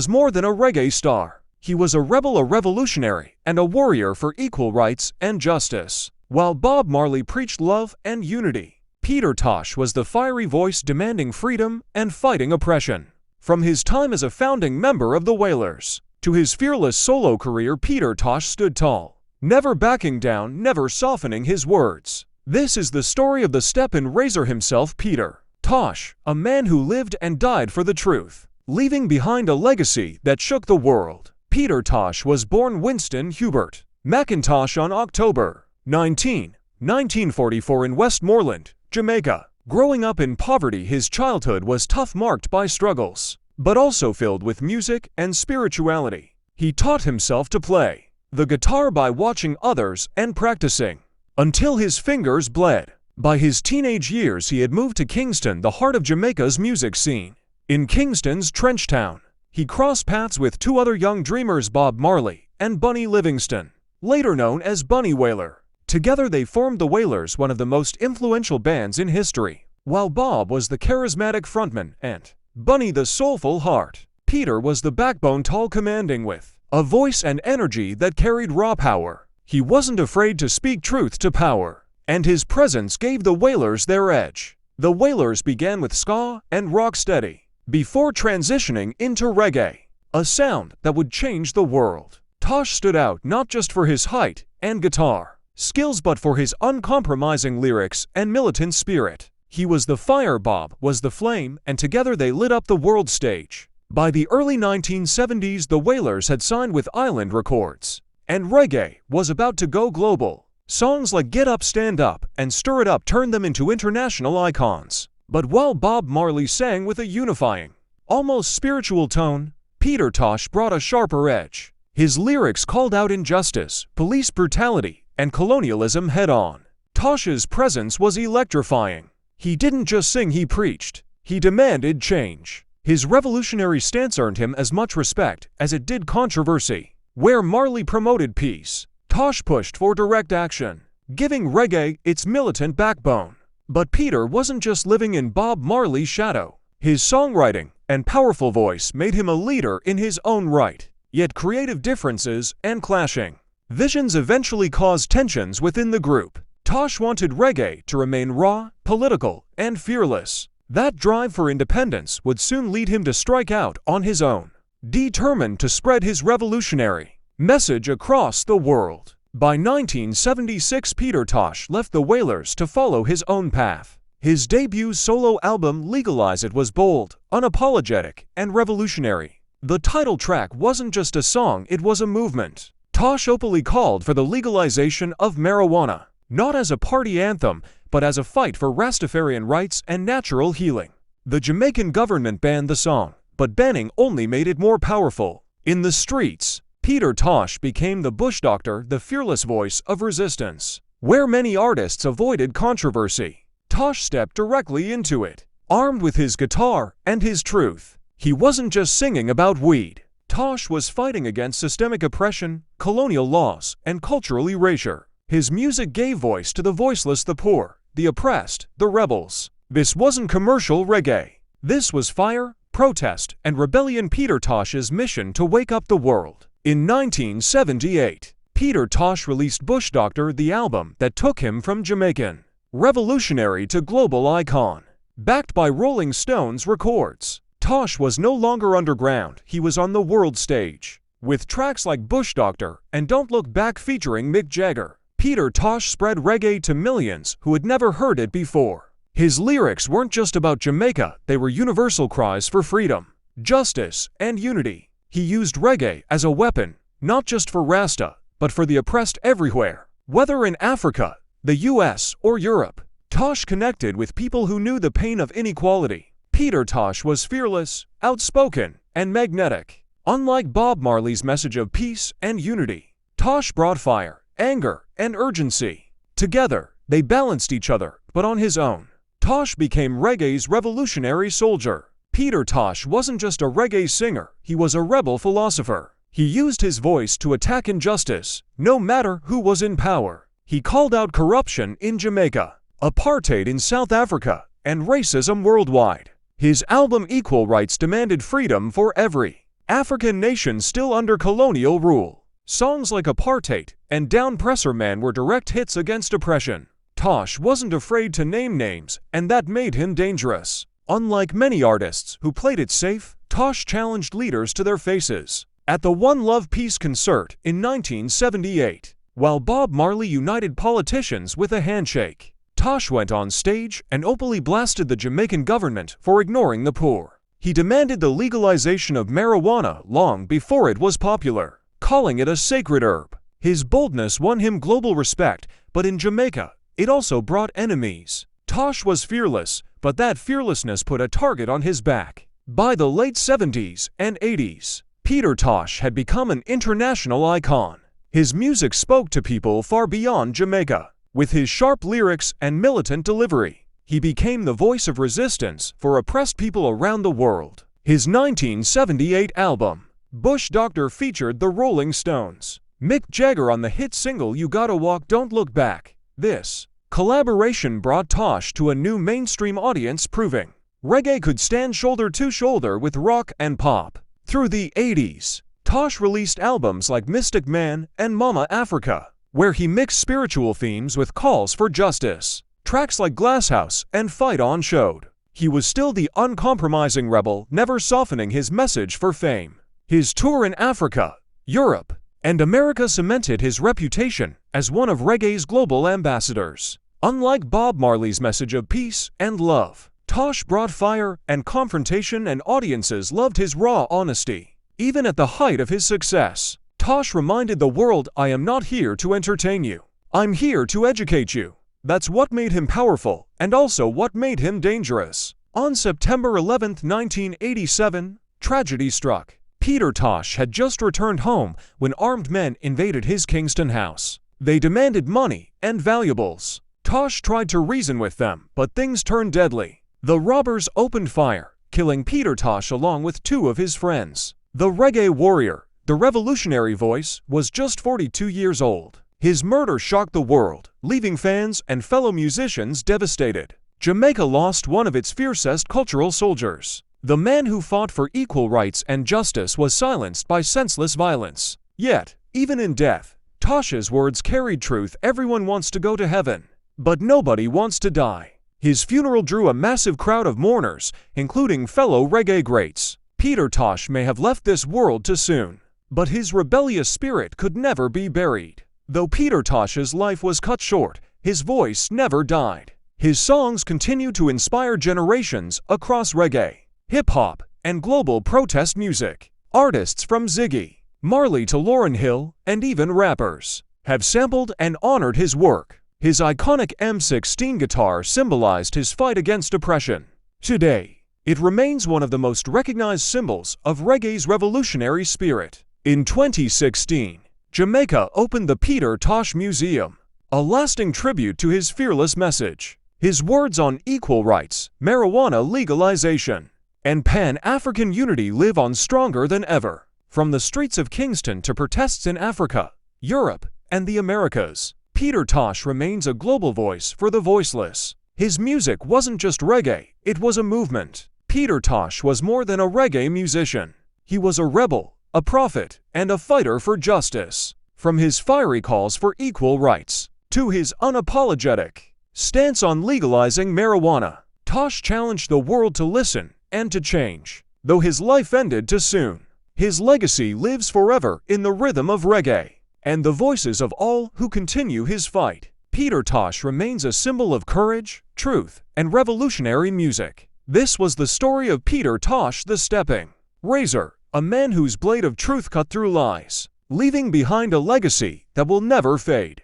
was more than a reggae star. He was a rebel, a revolutionary, and a warrior for equal rights and justice. While Bob Marley preached love and unity, Peter Tosh was the fiery voice demanding freedom and fighting oppression. From his time as a founding member of the Wailers to his fearless solo career, Peter Tosh stood tall, never backing down, never softening his words. This is the story of the step-in raiser himself, Peter Tosh, a man who lived and died for the truth, leaving behind a legacy that shook the world. Peter Tosh was born Winston Hubert McIntosh on October 19, 1944 in Westmoreland, Jamaica. Growing up in poverty, his childhood was tough, marked by struggles, but also filled with music and spirituality. He taught himself to play the guitar by watching others and practicing until his fingers bled. By his teenage years, he had moved to Kingston, the heart of Jamaica's music scene. In Kingston's Trenchtown, he crossed paths with two other young dreamers, Bob Marley and Bunny Livingston, later known as Bunny Wailer. Together they formed the Wailers, one of the most influential bands in history. While Bob was the charismatic frontman and Bunny the soulful heart, Peter was the backbone, tall, commanding, with a voice and energy that carried raw power. He wasn't afraid to speak truth to power, and his presence gave the Wailers their edge. The Wailers began with ska and rocksteady before transitioning into reggae, a sound that would change the world. Tosh stood out not just for his height and guitar skills, but for his uncompromising lyrics and militant spirit. He was the fire, Bob was the flame, and together they lit up the world stage. By the early 1970s, the Wailers had signed with Island Records, and reggae was about to go global. Songs like Get Up, Stand Up, and Stir It Up turned them into international icons. But while Bob Marley sang with a unifying, almost spiritual tone, Peter Tosh brought a sharper edge. His lyrics called out injustice, police brutality, and colonialism head-on. Tosh's presence was electrifying. He didn't just sing, he preached. He demanded change. His revolutionary stance earned him as much respect as it did controversy. Where Marley promoted peace, Tosh pushed for direct action, giving reggae its militant backbone. But Peter wasn't just living in Bob Marley's shadow. His songwriting and powerful voice made him a leader in his own right. Yet creative differences and clashing visions eventually caused tensions within the group. Tosh wanted reggae to remain raw, political, and fearless. That drive for independence would soon lead him to strike out on his own, determined to spread his revolutionary message across the world. By 1976, Peter Tosh left the Wailers to follow his own path. His debut solo album, Legalize It, was bold, unapologetic, and revolutionary. The title track wasn't just a song, it was a movement. Tosh openly called for the legalization of marijuana, not as a party anthem, but as a fight for Rastafarian rights and natural healing. The Jamaican government banned the song, but banning only made it more powerful. In the streets, Peter Tosh became the bush doctor, the fearless voice of resistance. Where many artists avoided controversy, Tosh stepped directly into it. Armed with his guitar and his truth, he wasn't just singing about weed. Tosh was fighting against systemic oppression, colonial laws, and cultural erasure. His music gave voice to the voiceless, the poor, the oppressed, the rebels. This wasn't commercial reggae. This was fire, protest, and rebellion. Peter Tosh's mission to wake up the world. In 1978, Peter Tosh released Bush Doctor, the album that took him from Jamaican revolutionary to global icon. Backed by Rolling Stones Records, Tosh was no longer underground, he was on the world stage. With tracks like Bush Doctor and Don't Look Back featuring Mick Jagger, Peter Tosh spread reggae to millions who had never heard it before. His lyrics weren't just about Jamaica, they were universal cries for freedom, justice, and unity. He used reggae as a weapon, not just for Rasta, but for the oppressed everywhere. Whether in Africa, the US, or Europe, Tosh connected with people who knew the pain of inequality. Peter Tosh was fearless, outspoken, and magnetic. Unlike Bob Marley's message of peace and unity, Tosh brought fire, anger, and urgency. Together, they balanced each other, but on his own, Tosh became reggae's revolutionary soldier. Peter Tosh wasn't just a reggae singer, he was a rebel philosopher. He used his voice to attack injustice, no matter who was in power. He called out corruption in Jamaica, apartheid in South Africa, and racism worldwide. His album Equal Rights demanded freedom for every African nations still under colonial rule. Songs like Apartheid and Down Presser Man were direct hits against oppression. Tosh wasn't afraid to name names, and that made him dangerous. Unlike many artists who played it safe, Tosh challenged leaders to their faces. At the One Love Peace concert in 1978, while Bob Marley united politicians with a handshake, Tosh went on stage and openly blasted the Jamaican government for ignoring the poor. He demanded the legalization of marijuana long before it was popular, calling it a sacred herb. His boldness won him global respect, but in Jamaica, it also brought enemies. Tosh was fearless, but that fearlessness put a target on his back. By the late 70s and 80s, Peter Tosh had become an international icon. His music spoke to people far beyond Jamaica. With his sharp lyrics and militant delivery, he became the voice of resistance for oppressed people around the world. His 1978 album, Bush Doctor, featured the Rolling Stones, Mick Jagger on the hit single You Gotta Walk Don't Look Back. This collaboration brought Tosh to a new mainstream audience, proving reggae could stand shoulder to shoulder with rock and pop. Through the 80s, Tosh released albums like Mystic Man and Mama Africa, where he mixed spiritual themes with calls for justice. Tracks like Glasshouse and Fight On showed he was still the uncompromising rebel, never softening his message for fame. His tour in Africa, Europe, and America cemented his reputation as one of reggae's global ambassadors. Unlike Bob Marley's message of peace and love, Tosh brought fire and confrontation, and audiences loved his raw honesty. Even at the height of his success, Tosh reminded the world, "I am not here to entertain you. I'm here to educate you." That's what made him powerful, and also what made him dangerous. On September 11, 1987, tragedy struck. Peter Tosh had just returned home when armed men invaded his Kingston house. They demanded money and valuables. Tosh tried to reason with them, but things turned deadly. The robbers opened fire, killing Peter Tosh along with two of his friends. The reggae warrior, the revolutionary voice, was just 42 years old. His murder shocked the world, leaving fans and fellow musicians devastated. Jamaica lost one of its fiercest cultural soldiers. The man who fought for equal rights and justice was silenced by senseless violence. Yet, even in death, Tosh's words carried truth. Everyone wants to go to heaven, but nobody wants to die. His funeral drew a massive crowd of mourners, including fellow reggae greats. Peter Tosh may have left this world too soon, but his rebellious spirit could never be buried. Though Peter Tosh's life was cut short, his voice never died. His songs continue to inspire generations across reggae, hip-hop, and global protest music. Artists from Ziggy Marley to Lauryn Hill, and even rappers, have sampled and honored his work. His iconic M16 guitar symbolized his fight against oppression. Today, it remains one of the most recognized symbols of reggae's revolutionary spirit. In 2016, Jamaica opened the Peter Tosh Museum, a lasting tribute to his fearless message. His words on equal rights, marijuana legalization, and Pan-African unity live on stronger than ever. From the streets of Kingston to protests in Africa, Europe, and the Americas, Peter Tosh remains a global voice for the voiceless. His music wasn't just reggae, it was a movement. Peter Tosh was more than a reggae musician. He was a rebel, a prophet, and a fighter for justice. From his fiery calls for equal rights to his unapologetic stance on legalizing marijuana, Tosh challenged the world to listen and to change. Though his life ended too soon, his legacy lives forever in the rhythm of reggae and the voices of all who continue his fight. Peter Tosh remains a symbol of courage, truth, and revolutionary music. This was the story of Peter Tosh, the Stepping Razor, a man whose blade of truth cut through lies, leaving behind a legacy that will never fade.